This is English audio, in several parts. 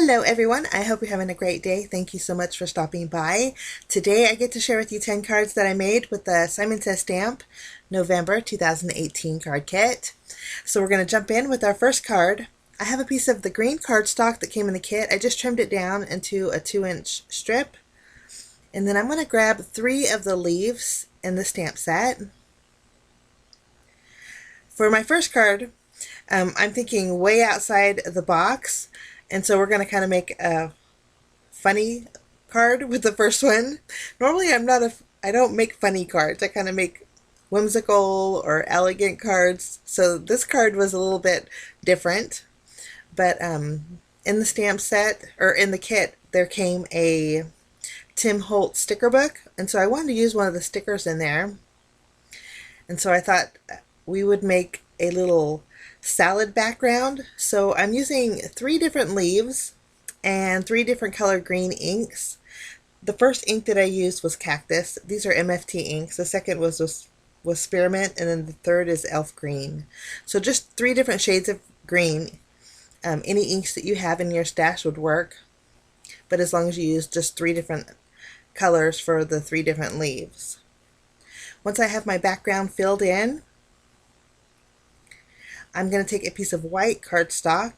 Hello everyone, I hope you're having a great day. Thank you so much for stopping by. Today I get to share with you 10 cards that I made with the Simon Says Stamp November 2018 card kit. So we're going to jump in with our first card. I have a piece of the green cardstock that came in the kit. I just trimmed it down into a 2-inch strip. And then I'm going to grab 3 of the leaves in the stamp set. For my first card, I'm thinking way outside the box. And so we're going to kind of make a funny card with the first one. Normally I don't make funny cards. I kind of make whimsical or elegant cards. So this card was a little bit different. But in the stamp set, or in the kit, there came a Tim Holtz sticker book. And so I wanted to use one of the stickers in there. And so I thought we would make a little salad background. So I'm using 3 different leaves and 3 different color green inks. The first ink that I used was Cactus. These are MFT inks. The second was Spearmint, and then the third is Elf Green. So just 3 different shades of green. Any inks that you have in your stash would work, but as long as you use just 3 different colors for the 3 different leaves. Once I have my background filled in, I'm going to take a piece of white cardstock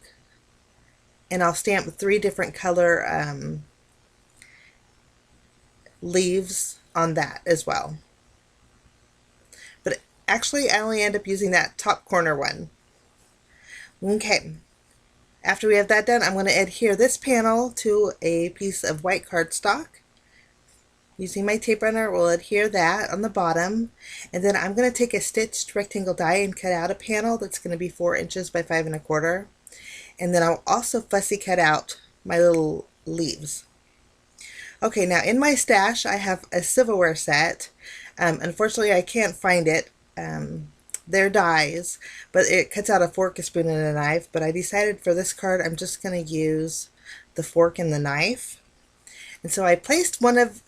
and I'll stamp 3 different color leaves on that as well. But actually I only end up using that top corner one. Okay, after we have that done, I'm going to adhere this panel to a piece of white cardstock. Using my tape runner, we'll adhere that on the bottom, and then I'm going to take a stitched rectangle die and cut out a panel that's going to be 4 inches by 5 1/4, and then I'll also fussy cut out my little leaves. Okay, now in my stash I have a silverware set. Unfortunately I can't find it. They're dies, but it cuts out a fork, a spoon, and a knife, but I decided for this card I'm just going to use the fork and the knife. And so I placed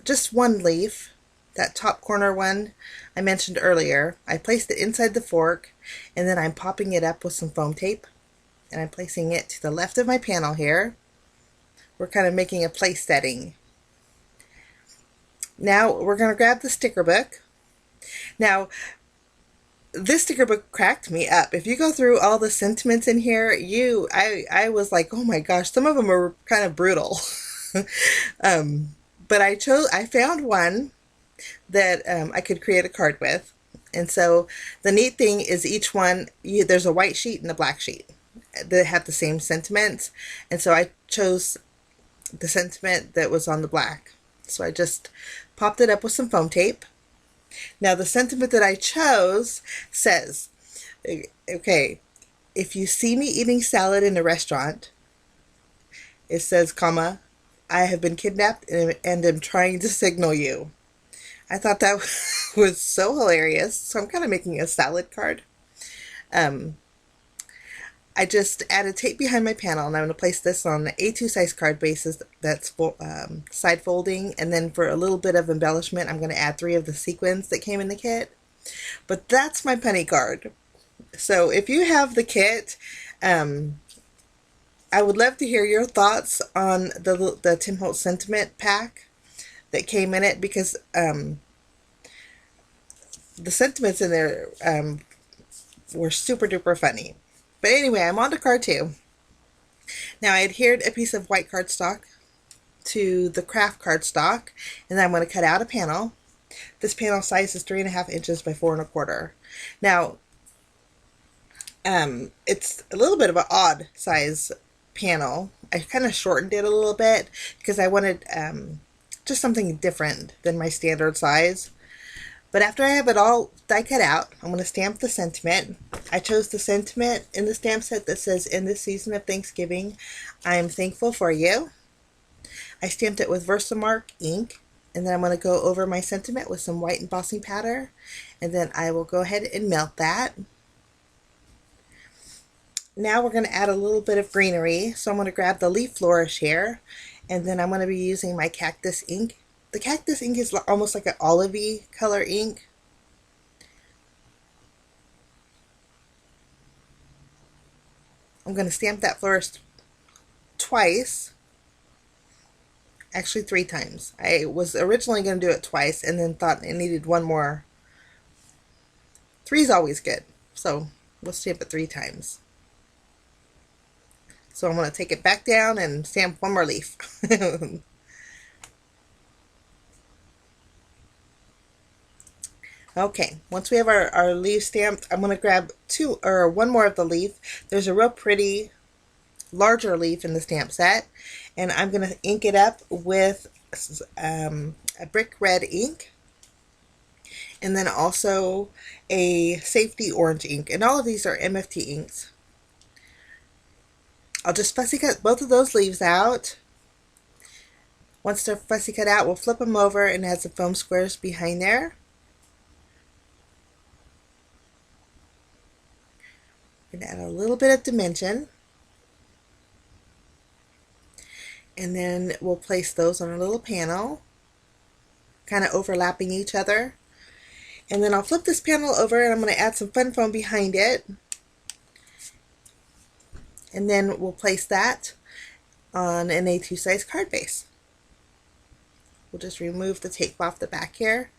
just one leaf, that top corner one I mentioned earlier. I placed it inside the fork, and then I'm popping it up with some foam tape, and I'm placing it to the left of my panel here. We're kind of making a place setting. Now we're going to grab the sticker book. Now this sticker book cracked me up. If you go through all the sentiments in here, I was like, oh my gosh, some of them are kind of brutal. But I found one that I could create a card with. And so the neat thing is each one, there's a white sheet and a black sheet that have the same sentiments. And so I chose the sentiment that was on the black. So I just popped it up with some foam tape. Now the sentiment that I chose says, okay, if you see me eating salad in a restaurant, it says, comma, I have been kidnapped and am trying to signal you. I thought that was so hilarious, so I'm kind of making a salad card. I just added tape behind my panel, and I'm going to place this on the A2 size card bases that's side folding, and then for a little bit of embellishment I'm going to add 3 of the sequins that came in the kit. But that's my punny card. So if you have the kit, I would love to hear your thoughts on the Tim Holtz sentiment pack that came in it, because the sentiments in there were super duper funny. But anyway, I'm on to card 2. Now I adhered a piece of white cardstock to the craft cardstock, and then I'm going to cut out a panel. This panel size is 3.5 inches by 4 1/4. Now it's a little bit of an odd size panel. I kind of shortened it a little bit because I wanted just something different than my standard size. But after I have it all die cut out, I'm going to stamp the sentiment. I chose the sentiment in the stamp set that says, in this season of Thanksgiving, I am thankful for you. I stamped it with Versamark ink, and then I'm going to go over my sentiment with some white embossing powder, and then I will go ahead and melt that. Now we're going to add a little bit of greenery, so I'm going to grab the leaf flourish here, and then I'm going to be using my cactus ink. The cactus ink is almost like an olivey color ink. I'm going to stamp that flourish twice Actually 3 times. I was originally going to do it twice and then thought it needed one more. 3's always good. So we'll stamp it 3 times. So I'm going to take it back down and stamp one more leaf. Okay, once we have our leaf stamped, I'm going to grab one more of the leaf. There's a real pretty larger leaf in the stamp set, and I'm going to ink it up with a brick red ink, and then also a safety orange ink, and all of these are MFT inks. I'll just fussy cut both of those leaves out. Once they're fussy cut out, we'll flip them over and add some foam squares behind there. We're going to add a little bit of dimension. And then we'll place those on a little panel, kind of overlapping each other. And then I'll flip this panel over and I'm going to add some fun foam behind it. And then we'll place that on an A2 size card base. We'll just remove the tape off the back here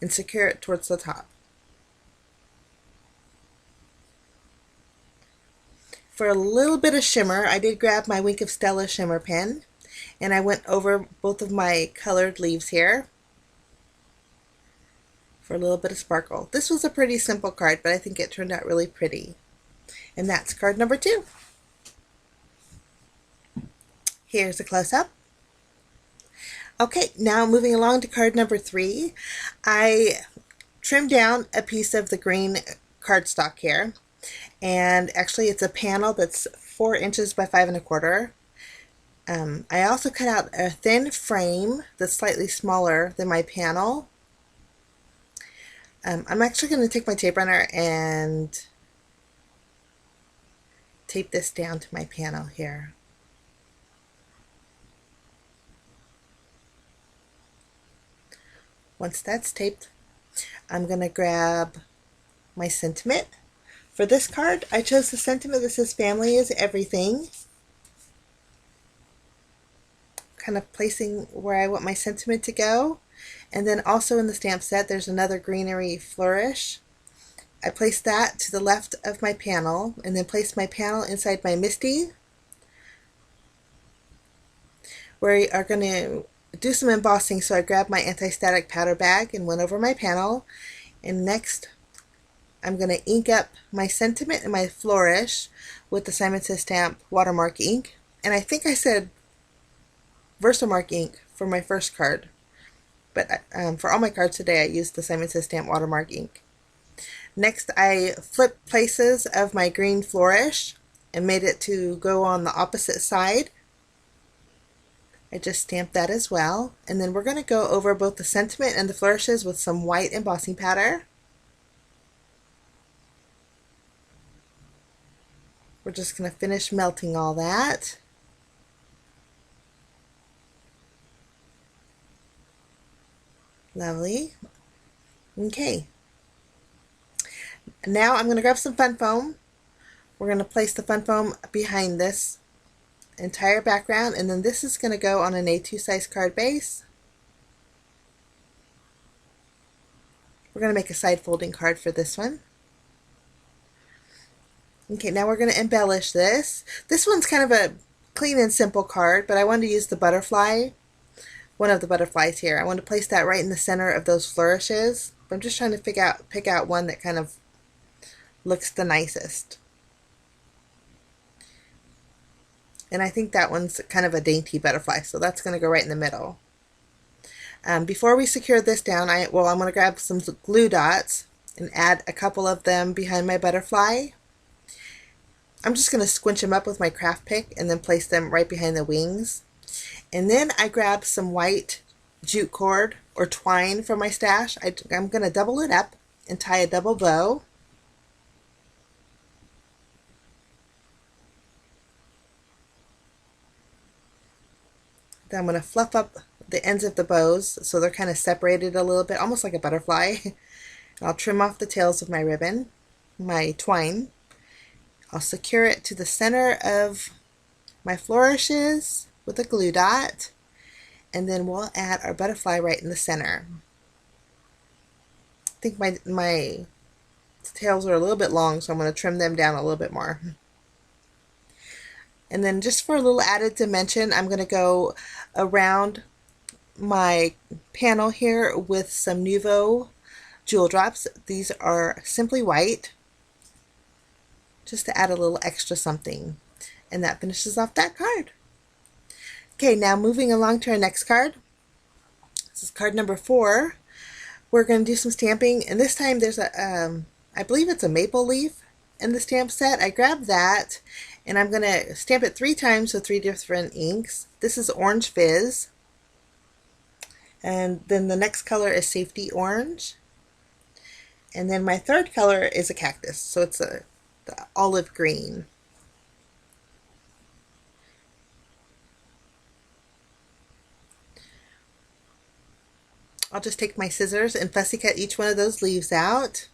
and secure it towards the top. For a little bit of shimmer, I did grab my Wink of Stella shimmer pen, and I went over both of my colored leaves here for a little bit of sparkle. This was a pretty simple card, but I think it turned out really pretty. And that's card number 2. Here's a close-up. Okay, now moving along to card number 3. I trimmed down a piece of the green cardstock here. And actually it's a panel that's 4 inches by 5 1/4. I also cut out a thin frame that's slightly smaller than my panel. I'm actually going to take my tape runner and tape this down to my panel here. Once that's taped, I'm going to grab my sentiment. For this card, I chose the sentiment that says "Family is everything." Kind of placing where I want my sentiment to go. And then also in the stamp set, there's another greenery flourish. I placed that to the left of my panel, and then placed my panel inside my MISTI. We are going to do some embossing, so I grabbed my anti-static powder bag and went over my panel. And next, I'm going to ink up my sentiment and my flourish with the Simon Says Stamp watermark ink. And I think I said Versamark ink for my first card. But for all my cards today, I used the Simon Says Stamp watermark ink. Next, I flipped places of my green flourish and made it to go on the opposite side. I just stamped that as well. And then we're going to go over both the sentiment and the flourishes with some white embossing powder. We're just going to finish melting all that. Lovely. Okay. Now I'm going to grab some fun foam. We're going to place the fun foam behind this entire background, and then this is going to go on an A2 size card base. We're going to make a side folding card for this one. Okay, now we're going to embellish this. This one's kind of a clean and simple card, but I wanted to use the butterfly, one of the butterflies here. I want to place that right in the center of those flourishes. I'm just trying to pick out one that kind of looks the nicest. And I think that one's kind of a dainty butterfly, so that's going to go right in the middle. Before we secure this down, I'm going to grab some glue dots and add a couple of them behind my butterfly. I'm just going to squinch them up with my craft pick and then place them right behind the wings. And then I grab some white jute cord or twine from my stash. I'm going to double it up and tie a double bow. Then I'm going to fluff up the ends of the bows so they're kind of separated a little bit, almost like a butterfly. I'll trim off the tails of my ribbon, my twine. I'll secure it to the center of my flourishes with a glue dot, and then we'll add our butterfly right in the center. I think my tails are a little bit long, so I'm going to trim them down a little bit more. And then just for a little added dimension, I'm going to go around my panel here with some Nuvo jewel drops. These are simply white, just to add a little extra something. And that finishes off that card. Okay, now moving along to our next card. This is card number 4. We're going to do some stamping, and this time there's a, I believe it's a maple leaf in the stamp set. I grabbed that, and I'm going to stamp it 3 times with 3 different inks. This is Orange Fizz, and then the next color is Safety Orange, and then my third color is a cactus, so it's the olive green. I'll just take my scissors and fussy cut each one of those leaves out.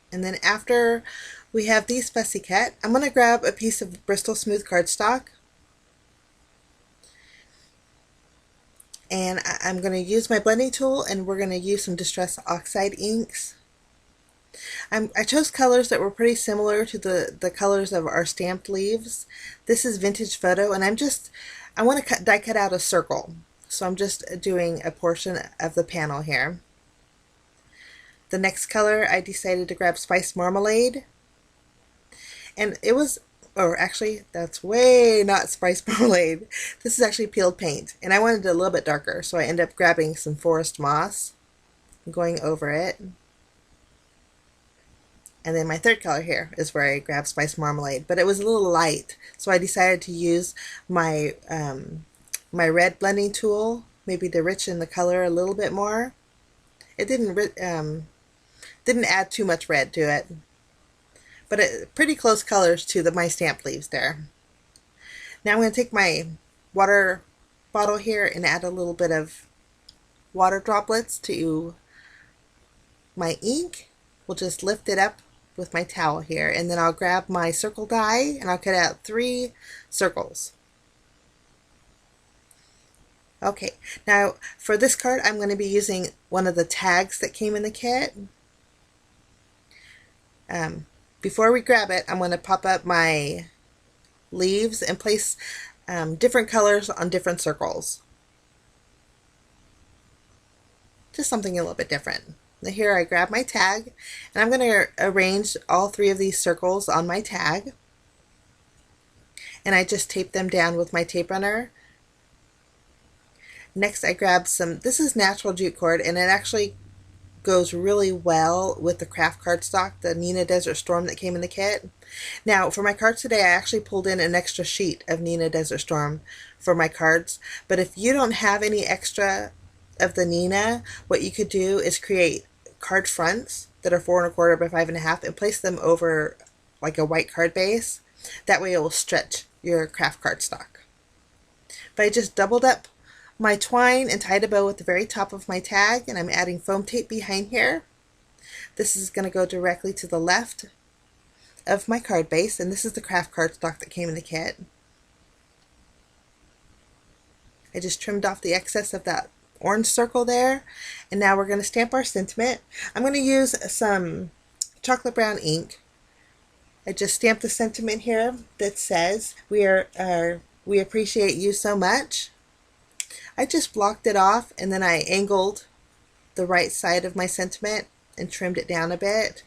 And then after we have these fussy cut, I'm going to grab a piece of Bristol Smooth cardstock. And I'm going to use my blending tool, and we're going to use some Distress Oxide inks. I chose colors that were pretty similar to the colors of our stamped leaves. This is Vintage Photo, and I want to die cut out a circle. So I'm just doing a portion of the panel here. The next color, I decided to grab Spice Marmalade. And it was, or actually, that's way not Spice Marmalade. This is actually peeled paint. And I wanted it a little bit darker, so I ended up grabbing some Forest Moss and going over it. And then my third color here is where I grabbed Spice Marmalade, but it was a little light, so I decided to use my my red blending tool, maybe to richen the color a little bit more. It didn't add too much red to it, but pretty close colors to my stamp leaves there. Now I'm going to take my water bottle here and add a little bit of water droplets to my ink. We'll just lift it up with my towel here, and then I'll grab my circle die and I'll cut out 3 circles. Okay, now for this card I'm going to be using one of the tags that came in the kit. Before we grab it, I'm going to pop up my leaves and place different colors on different circles. Just something a little bit different. Here I grab my tag, and I'm going to arrange all 3 of these circles on my tag, and I just tape them down with my tape runner. Next I grab some, this is natural jute cord, and it actually goes really well with the craft cardstock, the Neenah Desert Storm that came in the kit. Now for my cards today, I actually pulled in an extra sheet of Neenah Desert Storm for my cards, but if you don't have any extra of the Neenah, what you could do is create card fronts that are 4 1/4 by 5 1/2 and place them over like a white card base. That way it will stretch your craft cardstock. But I just doubled up my twine and tied a bow at the very top of my tag, and I'm adding foam tape behind here. This is going to go directly to the left of my card base, and this is the craft cardstock that came in the kit. I just trimmed off the excess of that orange circle there, and now we're going to stamp our sentiment. I'm going to use some chocolate brown ink. I just stamped the sentiment here that says we appreciate you so much. I just blocked it off, and then I angled the right side of my sentiment and trimmed it down a bit.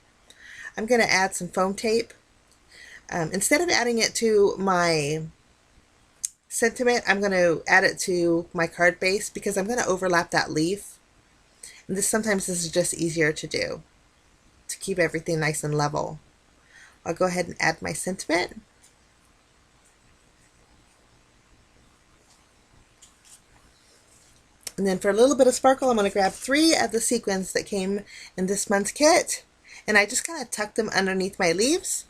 I'm going to add some foam tape. Instead of adding it to my sentiment, I'm going to add it to my card base because I'm going to overlap that leaf. And sometimes this is just easier to do to keep everything nice and level. I'll go ahead and add my sentiment. And then for a little bit of sparkle, I'm going to grab 3 of the sequins that came in this month's kit, and I just kind of tuck them underneath my leaves,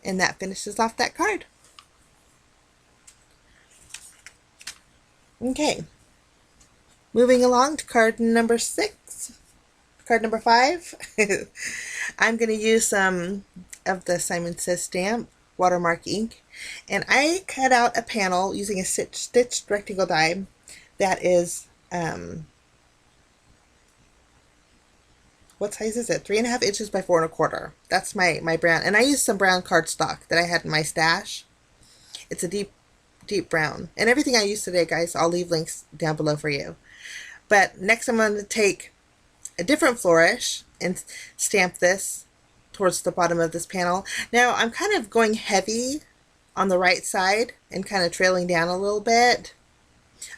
and that finishes off that card. Okay, moving along to card number 6, card number 5. I'm going to use some of the Simon Says Stamp watermark ink, And I cut out a panel using a stitched rectangle die that is, what size is it? 3.5 inches by 4.25. That's my brown. And I used some brown cardstock that I had in my stash. It's a deep brown. And everything I used today, guys, I'll leave links down below for you. But next I'm going to take a different flourish and stamp this towards the bottom of this panel. Now I'm kind of going heavy on the right side and kind of trailing down a little bit.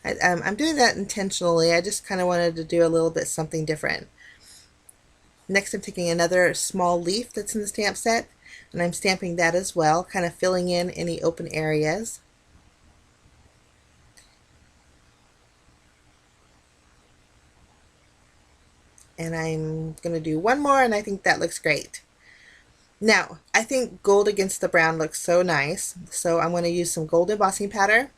I'm doing that intentionally. I just kind of wanted to do a little bit something different. Next I'm taking another small leaf that's in the stamp set and I'm stamping that as well, kind of filling in any open areas. And I'm going to do one more, and I think that looks great. Now, I think gold against the brown looks so nice, so I'm going to use some gold embossing powder.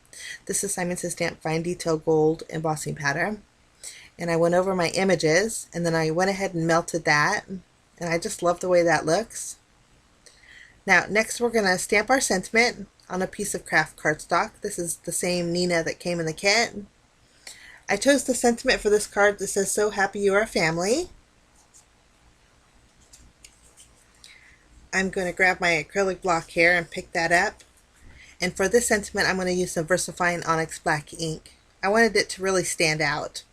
This is Simon Says Stamp Fine Detail Gold embossing powder. And I went over my images, and then I went ahead and melted that, and I just love the way that looks. Now, next we're going to stamp our sentiment on a piece of craft cardstock. This is the same Neenah that came in the kit. I chose the sentiment for this card that says, "So happy you are a family." I'm going to grab my acrylic block here and pick that up. And for this sentiment, I'm going to use some VersaFine Onyx Black ink. I wanted it to really stand out.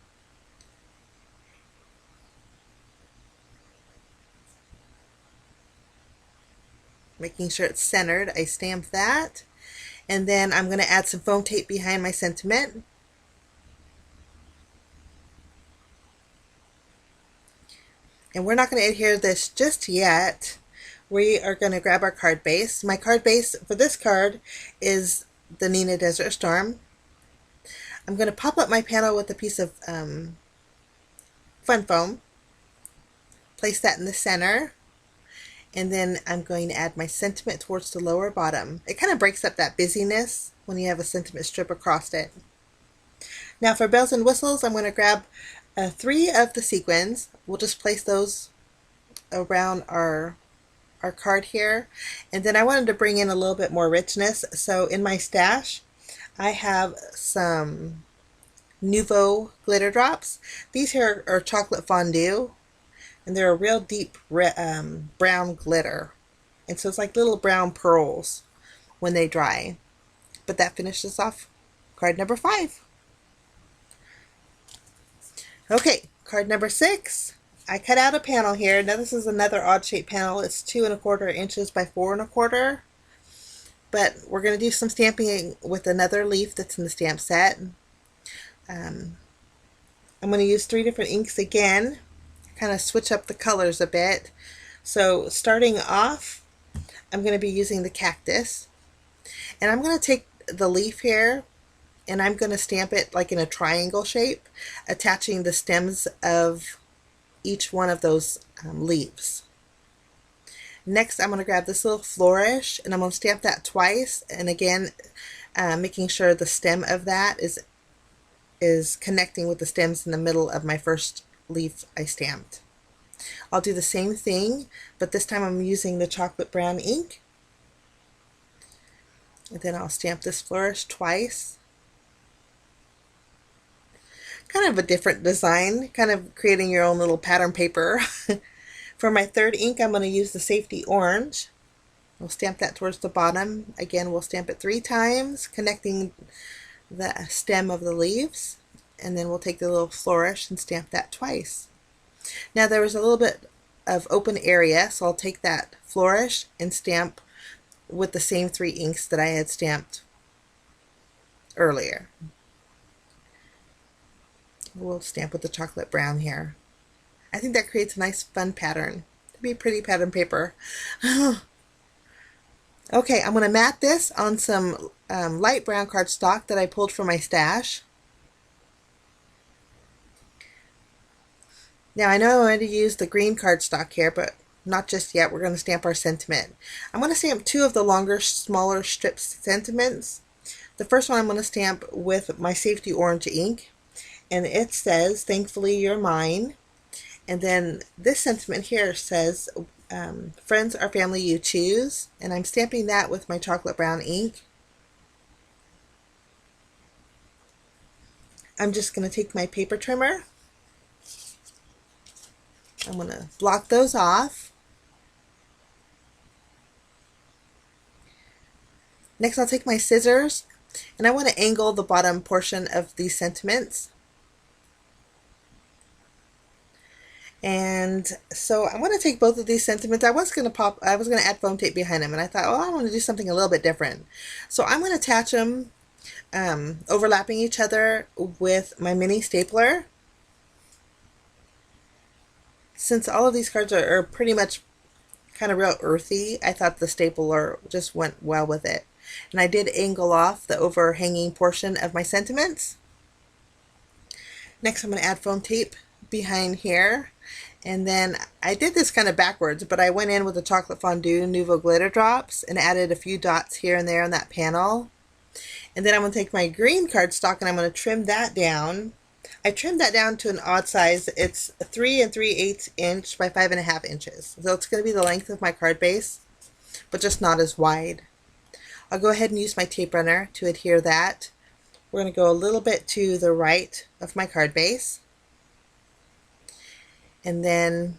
Making sure it's centered, I stamp that. And then I'm going to add some foam tape behind my sentiment. And we're not going to adhere this just yet. We are going to grab our card base. My card base for this card is the Neenah Desert Storm. I'm going to pop up my panel with a piece of fun foam. Place that in the center. And then I'm going to add my sentiment towards the lower bottom. It kind of breaks up that busyness when you have a sentiment strip across it. Now for bells and whistles, I'm going to grab 3 of the sequins. We'll just place those around our card here. And then I wanted to bring in a little bit more richness. So in my stash, I have some Nuvo glitter drops. These here are chocolate fondue. And they're a real deep brown glitter. And so it's like little brown pearls when they dry. But that finishes off card number 5. Okay, card number 6. I cut out a panel here. Now this is another odd shaped panel. It's 2.25 inches by 4.25. But we're going to do some stamping with another leaf that's in the stamp set. I'm going to use 3 different inks again. Kind of switch up the colors a bit. So starting off, I'm going to be using the cactus. And I'm going to take the leaf here and I'm going to stamp it like in a triangle shape, attaching the stems of each one of those leaves. Next, I'm going to grab this little flourish and I'm going to stamp that twice, and again making sure the stem of that is connecting with the stems in the middle of my first leaf I stamped. I'll do the same thing, but this time I'm using the chocolate brown ink. And then I'll stamp this flourish twice. Kind of a different design, kind of creating your own little pattern paper. For my third ink, I'm going to use the Safety Orange. We'll stamp that towards the bottom. Again, we'll stamp it 3 times, connecting the stem of the leaves. And then we'll take the little flourish and stamp that twice. Now there was a little bit of open area, so I'll take that flourish and stamp with the same 3 inks that I had stamped earlier. We'll stamp with the chocolate brown here. I think that creates a nice fun pattern. It'd be a pretty pattern paper. Okay, I'm going to mat this on some light brown cardstock that I pulled from my stash. Now I know I wanted to use the green cardstock here, but not just yet. We're going to stamp our sentiment. I'm going to stamp 2 of the longer, smaller strip sentiments. The first one I'm going to stamp with my Safety Orange ink. And it says, "Thankfully you're mine." And then this sentiment here says, Friends are family you choose, and I'm stamping that with my chocolate brown ink. I'm just going to take my paper trimmer. I'm going to block those off. Next, I'll take my scissors, and I want to angle the bottom portion of these sentiments. And so I want to take both of these sentiments. I was going to add foam tape behind them, and I thought, oh, I want to do something a little bit different. So I'm going to attach them overlapping each other with my mini stapler. Since all of these cards are pretty much kind of real earthy, I thought the stapler just went well with it. And I did angle off the overhanging portion of my sentiments. Next, I'm going to add foam tape behind here. And then I did this kind of backwards, but I went in with the chocolate fondue Nuvo glitter drops and added a few dots here and there on that panel. And then I'm going to take my green cardstock and I'm going to trim that down. I trimmed that down to an odd size. It's 3 3/8 inch by 5.5 inches. So it's going to be the length of my card base, but just not as wide. I'll go ahead and use my tape runner to adhere that. We're going to go a little bit to the right of my card base. And then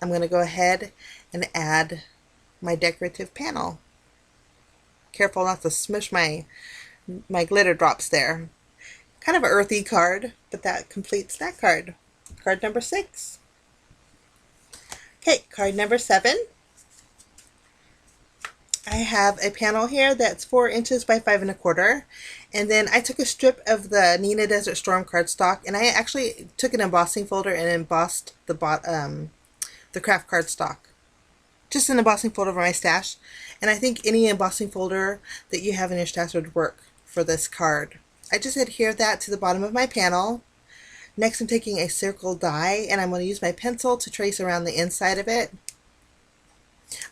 I'm going to go ahead and add my decorative panel. Careful not to smush my glitter drops there. Kind of an earthy card, but that completes that card. Card number 6. Okay, card number 7. I have a panel here that's 4 inches by 5 1/4, and then I took a strip of the Neenah Desert Storm cardstock, and I actually took an embossing folder and embossed the craft cardstock. Just an embossing folder for my stash, and I think any embossing folder that you have in your stash would work for this card. I just adhere that to the bottom of my panel. Next, I'm taking a circle die, and I'm going to use my pencil to trace around the inside of it.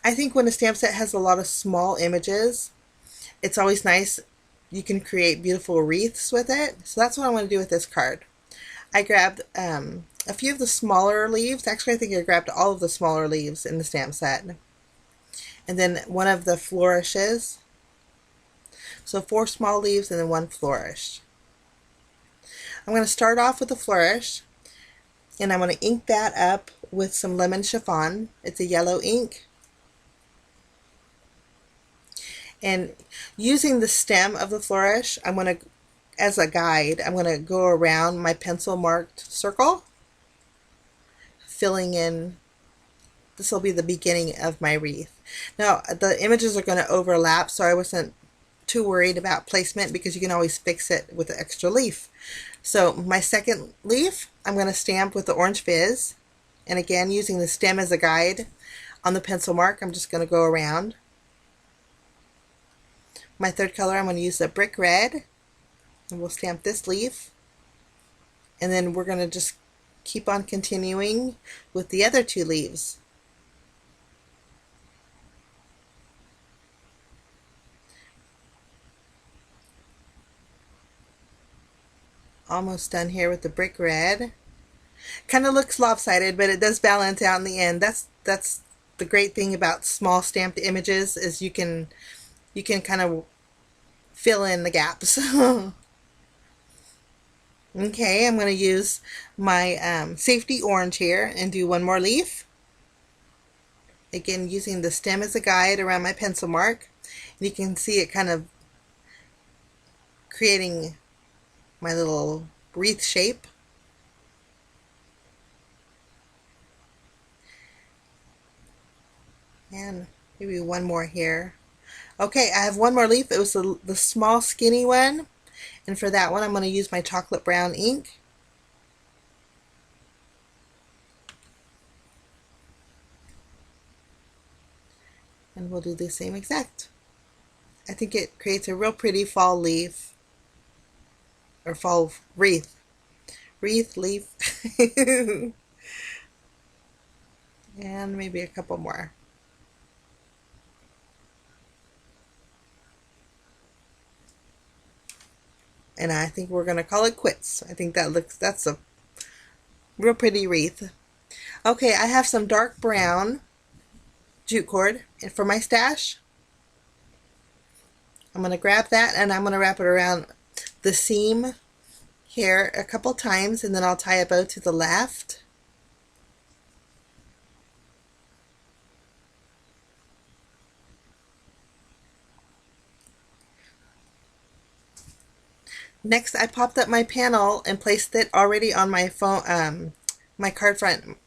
I think when a stamp set has a lot of small images, it's always nice. You can create beautiful wreaths with it. So that's what I want to do with this card. I grabbed a few of the smaller leaves. Actually, I think I grabbed all of the smaller leaves in the stamp set. And then one of the flourishes. So 4 small leaves and then 1 flourish. I'm going to start off with a flourish, and I'm going to ink that up with some lemon chiffon. It's a yellow ink. And using the stem of the flourish, I'm going to, as a guide, I'm going to go around my pencil marked circle, filling in. This will be the beginning of my wreath. Now, the images are going to overlap, so I wasn't too worried about placement because you can always fix it with the extra leaf. So my second leaf, I'm going to stamp with the orange fizz. And again, using the stem as a guide on the pencil mark, I'm just going to go around. My third color, I'm going to use the brick red, and we'll stamp this leaf. And then we're going to just keep on continuing with the other 2 leaves. Almost done here with the brick red. Kind of looks lopsided, but it does balance out in the end. That's the great thing about small stamped images, is you can kind of fill in the gaps. Okay, I'm going to use my safety orange here and do 1 more leaf. Again, using the stem as a guide around my pencil mark. And you can see it kind of creating my little wreath shape. And maybe 1 more here. Okay, I have 1 more leaf. It was the small skinny one. And for that one, I'm going to use my chocolate brown ink. And we'll do the same exact. I think it creates a real pretty fall leaf. Or fall wreath. Wreath, leaf. And maybe a couple more. And I think we're going to call it quits. I think that's a real pretty wreath. Okay, I have some dark brown jute cord for my stash. I'm going to grab that and I'm going to wrap it around the seam here a couple times, and then I'll tie a bow to the left. Next, I popped up my panel and placed it already on my phone, my card front,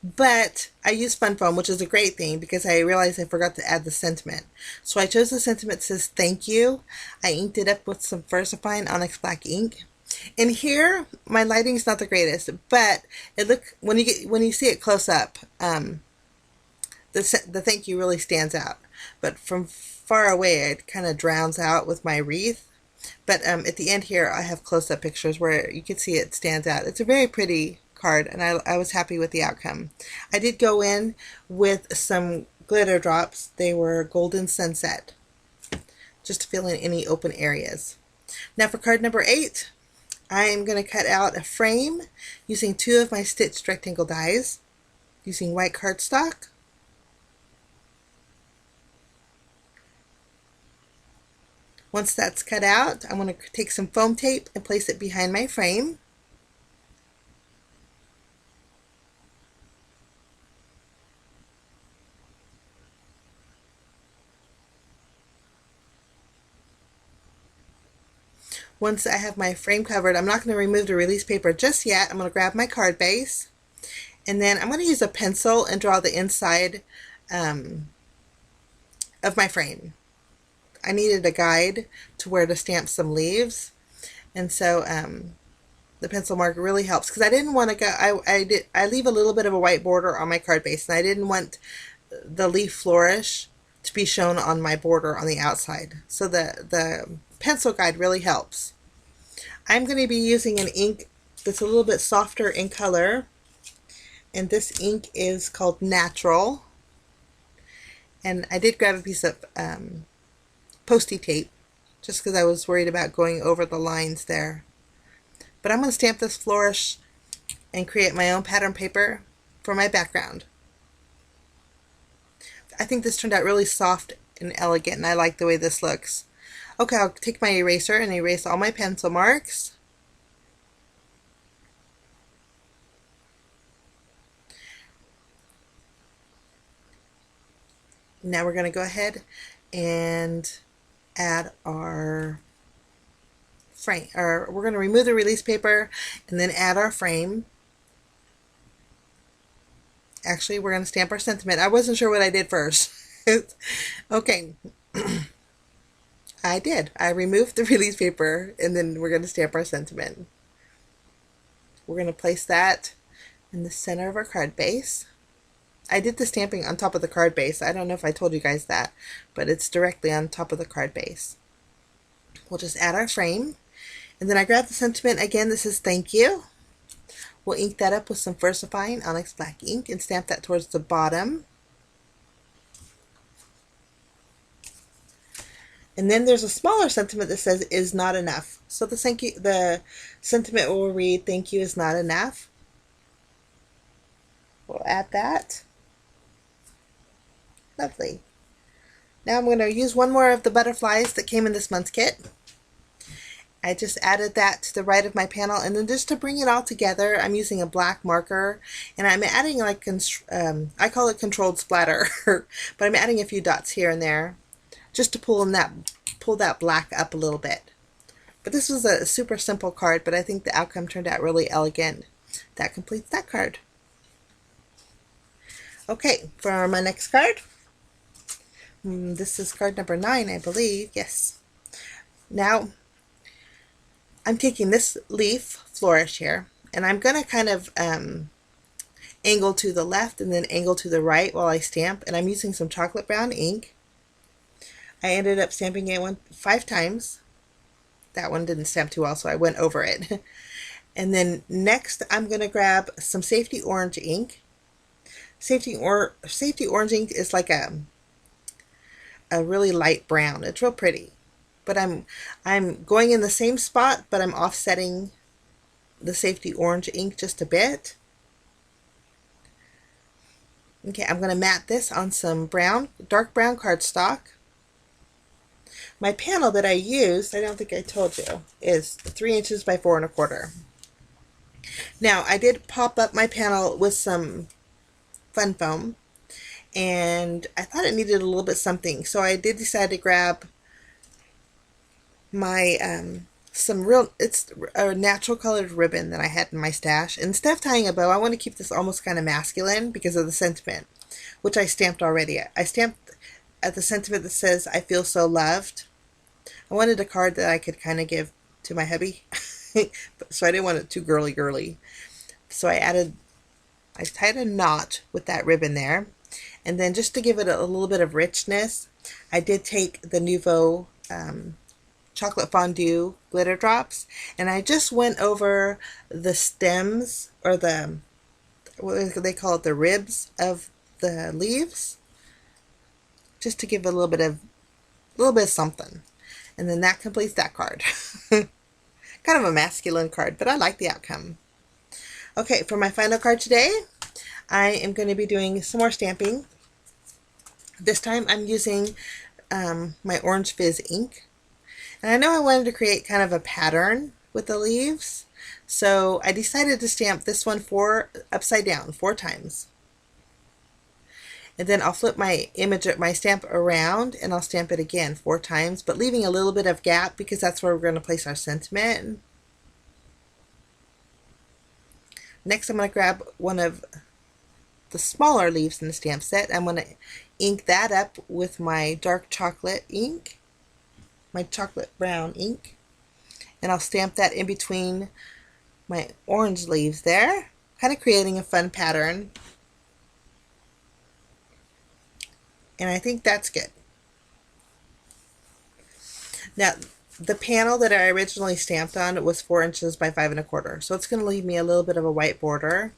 but I used fun foam, which is a great thing because I realized I forgot to add the sentiment. So I chose the sentiment that says thank you. I inked it up with some VersaFine Onyx Black ink. And here, my lighting's not the greatest, but when you see it close up, the thank you really stands out. But from far away, it kind of drowns out with my wreath. But at the end here, I have close-up pictures where you can see it stands out. It's a very pretty card, and I was happy with the outcome. I did go in with some glitter drops. They were Golden Sunset, just to fill in any open areas. Now for card number 8, I'm going to cut out a frame using 2 of my stitched rectangle dies, using white cardstock. Once that's cut out, I'm going to take some foam tape and place it behind my frame. Once I have my frame covered, I'm not going to remove the release paper just yet. I'm going to grab my card base, and then I'm going to use a pencil and draw the inside of my frame. I needed a guide to where to stamp some leaves, and so the pencil mark really helps because I didn't want to go. I leave a little bit of a white border on my card base, and I didn't want the leaf flourish to be shown on my border on the outside. So the pencil guide really helps. I'm going to be using an ink that's a little bit softer in color, and this ink is called Natural. And I did grab a piece of Post-it tape just because I was worried about going over the lines there. But I'm going to stamp this flourish and create my own pattern paper for my background. I think this turned out really soft and elegant, and I like the way this looks. Okay, I'll take my eraser and erase all my pencil marks. Now we're going to go ahead and add our frame, or we're going to remove the release paper and then add our frame. Actually, we're going to stamp our sentiment. I wasn't sure what I did first. Okay. I did. I removed the release paper, and then we're going to stamp our sentiment. We're going to place that in the center of our card base. I did the stamping on top of the card base. I don't know if I told you guys that, but it's directly on top of the card base. We'll just add our frame, and then I grab the sentiment again. This is thank you. We'll ink that up with some VersaFine Onyx Black ink and stamp that towards the bottom. And then there's a smaller sentiment that says is not enough. So the sentiment will read, thank you is not enough. We'll add that. Lovely. Now I'm going to use one more of the butterflies that came in this month's kit. I just added that to the right of my panel, and then just to bring it all together, I'm using a black marker, and I'm adding like, I call it controlled splatter, but I'm adding a few dots here and there, just to pull that black up a little bit. But this was a super simple card, but I think the outcome turned out really elegant. That completes that card. Okay, for my next card, this is card number 9, I believe. Yes. Now, I'm taking this leaf flourish here, and I'm going to kind of angle to the left and then angle to the right while I stamp, and I'm using some chocolate brown ink. I ended up stamping it 5 times. That one didn't stamp too well, so I went over it. And then next, I'm going to grab some Safety Orange ink. Safety Orange ink is like a really light brown. It's real pretty. But I'm going in the same spot, but I'm offsetting the Safety Orange ink just a bit. Okay, I'm going to mat this on some dark brown cardstock. My panel that I used, I don't think I told you, is 3 inches by 4 1/4. Now, I did pop up my panel with some fun foam, and I thought it needed a little bit something, so I did decide to grab my it's a natural colored ribbon that I had in my stash. Instead of tying a bow, I want to keep this almost kind of masculine because of the sentiment, which I stamped already. I stamped at the sentiment that says, "I feel so loved." I wanted a card that I could kind of give to my hubby, so I didn't want it too girly. So I tied a knot with that ribbon there, and then just to give it a little bit of richness, I did take the Nuvo chocolate fondue glitter drops, and I just went over the stems, or what they call it, the ribs of the leaves, just to give it a little bit of something. And then that completes that card. Kind of a masculine card, but I like the outcome. Okay, for my final card today, I am going to be doing some more stamping. This time I'm using my Orange Fizz ink. And I know I wanted to create kind of a pattern with the leaves, so I decided to stamp this one upside down 4 times. And then I'll flip my stamp around, and I'll stamp it again 4 times, but leaving a little bit of gap because that's where we're going to place our sentiment. Next, I'm going to grab one of the smaller leaves in the stamp set. I'm going to ink that up with my dark chocolate ink, my chocolate brown ink, and I'll stamp that in between my orange leaves there, kind of creating a fun pattern. And I think that's good. Now, the panel that I originally stamped on was 4 inches by 5 1/4, so it's going to leave me a little bit of a white border.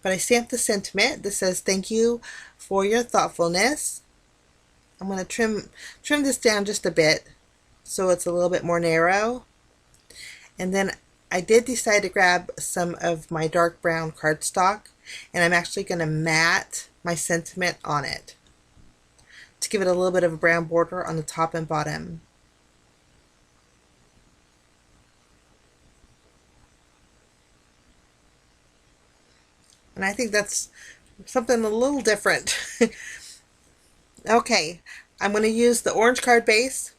But I stamped the sentiment that says, "Thank you for your thoughtfulness." I'm going to trim this down just a bit so it's a little bit more narrow. And then I did decide to grab some of my dark brown cardstock, and I'm actually going to mat my sentiment on it to give it a little bit of a brown border on the top and bottom. And I think that's something a little different. Okay, I'm going to use the orange card base.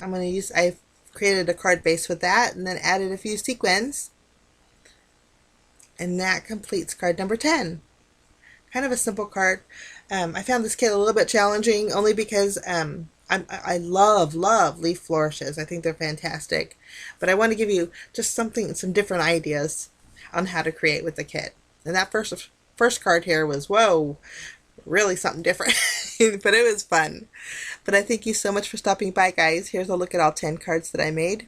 I've created a card base with that, and then added a few sequins. And that completes card number 10. Kind of a simple card. I found this kit a little bit challenging, only because I love leaf flourishes. I think they're fantastic. But I want to give you just some different ideas on how to create with the kit. And that first card here was, whoa, really something different. But it was fun. But I thank you so much for stopping by, guys. Here's a look at all 10 cards that I made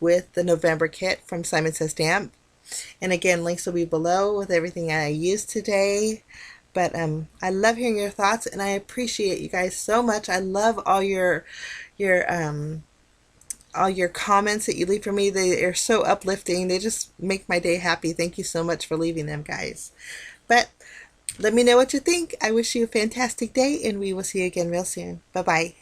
with the November kit from Simon Says Stamp. And again, links will be below with everything I used today. But I love hearing your thoughts, and I appreciate you guys so much. I love all your comments that you leave for me. They are so uplifting. They just make my day happy. Thank you so much for leaving them, guys. But let me know what you think. I wish you a fantastic day, and we will see you again real soon. Bye-bye.